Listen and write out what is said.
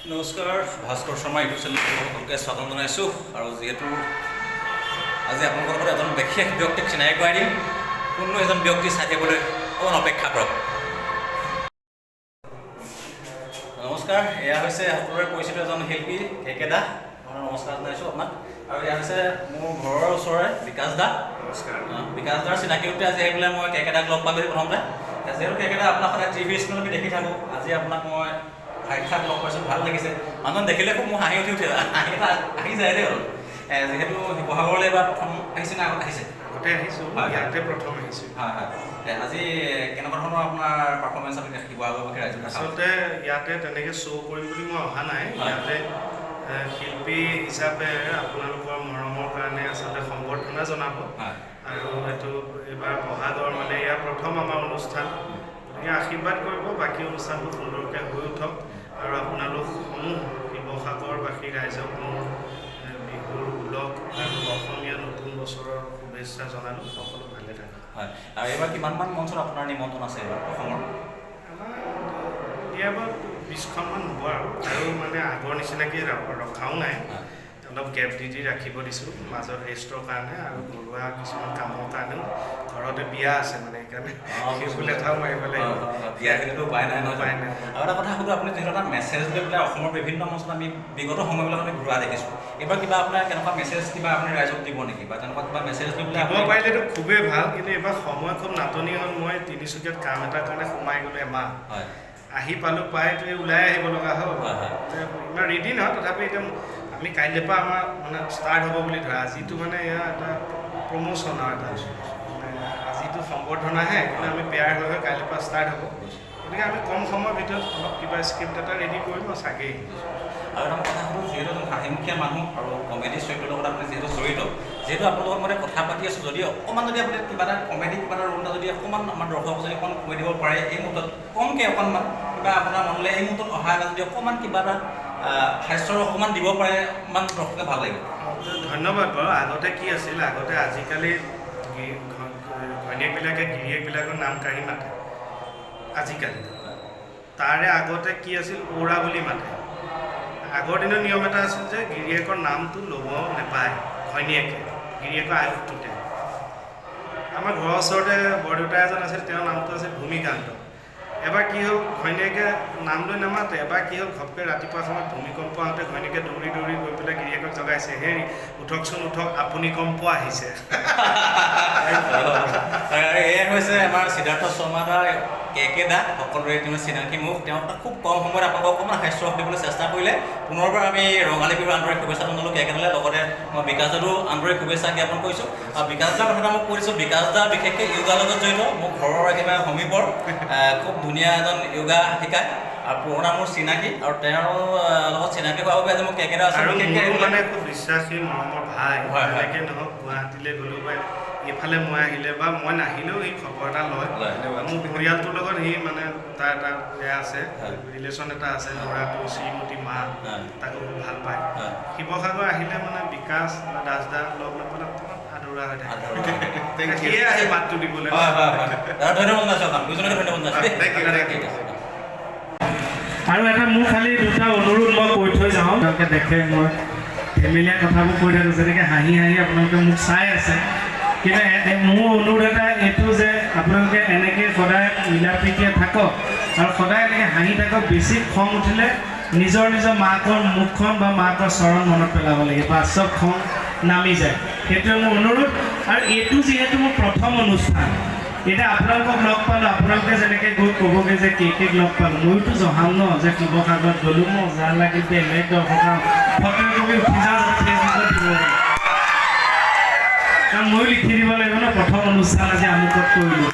নমস্কাৰ, Bhaskar Sharma YouTube channel সকলোকে স্বাগতম জনাইছোঁ। আৰু যিহেতু আজি আপোনালোকৰ লগত এজন বিশেষ ব্যক্তিক চিনাকি কৰাই দিম, কোনো এজন ব্যক্তি চাই থাকিবলৈ অকণমান অপেক্ষা কৰক। নমস্কাৰ, এয়া হৈছে সকলোৰে পৰিচিত এজন শিল্পী কেকে দা। নমস্কাৰ জনাইছোঁ আপোনাক। আৰু এয়া হৈছে মোৰ ঘৰৰ ওচৰৰে বিকাশ দা। নমস্কাৰ। বিকাশ দাৰ চিনাকি সূত্ৰে আজি আহি পেলাই মই কেকে দাক লগ পালোঁ প্ৰথমতে। যিহেতু কেকে দা আপোনাক সদায় টিভি স্ক্ৰীণত আমি দেখি থাকোঁ, আজি আপোনাক মই সাক্ষাৎ লগ পাইছোঁ, ভাল লাগিছে। মানুহজন দেখিলে খুব মোৰ হাঁহি উঠি আহি যায় দেই আৰু। যিহেতু শিৱসাগৰলৈ এবাৰ প্ৰথম আহিছে নে আগত আহিছে? আগতে আহিছোঁ, ইয়াতে প্ৰথম আহিছোঁ। হয় হয়। আজি কেনেকুৱা ধৰণৰ আপোনাৰ পাৰফৰ্মেঞ্চ আপুনি শিৱসাগৰবাসী ৰাইজক? আচলতে ইয়াতে তেনেকৈ শ্ব' কৰিম বুলি মই অহা নাই। ইয়াতে শিল্পী হিচাপে আপোনালোকৰ মৰমৰ কাৰণে আচলতে সম্বৰ্ধনা জনাব। আৰু এইটো এইবাৰ বহাগৰ মানে ইয়াৰ প্ৰথম আমাৰ অনুষ্ঠান, গতিকে আশীৰ্বাদ কৰিব, বাকী অনুষ্ঠানবোৰ সুন্দৰকৈ হৈ উঠক। আৰু আপোনালোকসমূহ শিৱসাগৰবাসী ৰাইজক মোৰ বিহুৰ ওলগ আৰু অসমীয়া নতুন বছৰৰ শুভেচ্ছা জনালোঁ। সকলো ভালে থাকে। হয়। আৰু এইবাৰ কিমানমান মঞ্চত আপোনাৰ নিমন্ত্ৰণ আছে এইবাৰ অসমৰ? আমাৰ এতিয়াবাৰ 20খনমান হ'ব আৰু মানে আগৰ নিচিনাকৈ ৰখাও নাই। অলপ গেপ দি ৰাখিব দিছোঁ মাজত ৰেষ্টৰ কাৰণে আৰু ঘৰুৱা কিছুমান কামৰ কাৰণেও। ঘৰতে বিয়া আছে মানে সেইকাৰণে সেইবোৰ লেঠাও মাৰিব লাগিব। বিয়াখিনিতো উপায় নাই নহয়। আৰু এটা কথা সুধোঁ, আপুনি যিহেতু এটা মেছেজ লৈ পেলাই অসমৰ বিভিন্ন মঞ্চত আমি বিগত সময়বিলাক আমি ঘূৰা দেখিছোঁ, এইবাৰ কিবা আপোনাৰ কেনেকুৱা মেছেজ কিবা আপুনি ৰাইজক দিব নেকি, বা তেনেকুৱা কিবা মেছেজ লৈ পেলাই দিব পাৰিলেতো খুবেই ভাল, কিন্তু এইবাৰ সময় খুব নাটনি হ'ল। মই তিনিচুকীয়াত কাম এটাৰ কাৰণে সোমাই গ'লোঁ এমাহ। হয়। আহি পালোঁ, পাইতো ওলাই আহিব লগা হ'ল। ইমান ৰেডি নহয়, তথাপি এতিয়া আমি কাইলৈৰ পৰা আমাৰ মানে ষ্টাৰ্ট হ'ব বুলি ধৰা। আজিতো মানে এয়া এটা প্ৰমোশ্যন আৰু এটা মানে আজিতো সম্বৰ্ধনাহে, কিন্তু আমি পেয়াৰ হৈ কাইলৈৰ পৰা ষ্টাৰ্ট হ'ব। গতিকে আমি কম সময়ৰ ভিতৰত অলপ কিবা স্ক্ৰিপ্ট এটা ৰেডি কৰিম আৰু চাগেই। আৰু এটা কথা হ'ল, যিহেতু এজন হাঁহিমুখীয়া মানুহ আৰু কমেডি চৰিত্ৰৰ লগত আপুনি যিহেতু জড়িত, যিহেতু আপোনালোকৰ মতে কথা পাতি আছোঁ, যদি অকণমান যদি আপুনি কিবা এটা কমেডি কিবা এটা ৰোল এটা যদি অকণমান আমাৰ দৰ্শকক যদি অকণমান কৈ দিব পাৰে এই মুহূৰ্তত, কমকৈ অকণমান কিবা আপোনাৰ মনলৈ এই মুহূৰ্তত অহা এটা যদি অকণমান কিবা এটা হাস্যৰ অকণমান দিব পাৰে, ইমান দৰ্শকে ভাল লাগিব। ধন্যবাদ বাৰু। আগতে কি আছিল, আগতে আজিকালি ঘৈণীয়েকবিলাকে গিৰিয়েকবিলাকৰ নাম কাঢ়ি মাতে আজিকালি। তাৰে আগতে কি আছিল, ওৰা বুলি মাতে। আগৰ দিনৰ নিয়ম এটা আছিল যে গিৰিয়েকৰ নামটো ল'ব নাপায় ঘৈণীয়েকে, গিৰিয়েকৰ আয়ুসটোতে। আমাৰ ঘৰৰ ওচৰতে বৰদেউতা এজন আছিল, তেওঁৰ নামটো আছিল ভূমিকান্ত। এবাৰ কি হ'ল, ঘৈণীয়েকে নাম লৈ নামাতে। এবাৰ কি হ'ল, ঘপকৈ ৰাতিপুৱা সময়ত ভূমিকম্প আহোঁতে ঘৈণীয়েকে দৌৰি দৌৰি গৈ পেলাই গিৰিয়েকক জগাইছে, হেৰি উঠকচোন উঠক, আপুনি কম্প আহিছে। এয়া হৈছে আমাৰ সিদ্ধাৰ্থ শৰ্মা দা, কেকে দা, সকলোৰে তেওঁ চিনাকি মুখ। তেওঁ খুব কম সময়ত আপোনালোকক অকণমান হাস্য দিবলৈ চেষ্টা কৰিলে। পুনৰবাৰ আমি ৰঙালী বিহুৰ আন্তৰিক শুভেচ্ছা জনালোঁ কেকে দালে, লগতে মই বিকাশ দাৰো আন্তৰিক শুভেচ্ছা জ্ঞাপন কৰিছোঁ। আৰু বিকাশ দাৰ কথা মই কৈছোঁ, বিকাশ দা বিশেষকৈ য়োগাৰ লগত জড়িত, মোৰ ঘৰৰ একেবাৰে সমীপৰ, খুব ধুনীয়া এজন য়োগা শিকায় আৰু পুৰণা মোৰ চিনাকি। আৰু তেওঁৰ লগত চিনাকি হোৱাৰ বাবে আজি মোক কেকে দা আছে মানে খুব বিশ্বাসী মৰমৰ ভাই। তেনেকৈ নহওক, গুৱাহাটীলৈ গ'লেও বা এইফালে মই আহিলে বা মই নাহিলেও সি খবৰ এটা লয়। মোৰ পৰিয়ালটোৰ লগত সি মানে তাৰ এটা এয়া আছে, ৰিলেশ্যন এটা আছে। ল'ৰাটো শ্ৰীমতী মা, তাকো ভাল পায়। শিৱসাগৰ আহিলে মানে বিকাশ বা দাসদা লগ নাপালে অকণমান আদৰা হৈ থাকে। সিয়ে আহে মাতটো দিবলৈ। আৰু এটা মোৰ খালি দুটা অনুৰোধ মই কৈ থৈ যাওঁ, তেওঁলোকে দেখে মই ফেমিলিয়া কথাবোৰ কৈ থাকোঁ, যেনেকৈ হাঁহি হাঁহি আপোনালোকে মোক চাই আছে। কিন্তু মোৰ অনুৰোধ এটা এইটো যে আপোনালোকে এনেকৈ সদায় মিলা প্ৰীতিৰে থাকক আৰু সদায় এনেকৈ হাঁহি থাকক। বেছি খং উঠিলে নিজৰ নিজৰ মাকৰ মুখখন বা মাকৰ চৰণ মনত পেলাব লাগে, বা চব খং নামি যায়। সেইটোৱে মোৰ অনুৰোধ। আৰু এইটো যিহেতু মোৰ প্ৰথম অনুষ্ঠান, এতিয়া আপোনালোকক লগ পালোঁ, আপোনালোকে যেনেকৈ গৈ ক'বগৈ যে কেক লগ পালোঁ, ময়োতো জহাম ন যে শিৱসাগৰত গ'লোঁ, মই যা লাগি বেলেগ দৰ্শক ফটো কপি উঠি যাওঁ, ফেচবুকত দিব কাৰণ ময়ো লিখি দিব লাগিব ন, প্ৰথম অনুষ্ঠান আজি আমুকত কৰিলোঁ।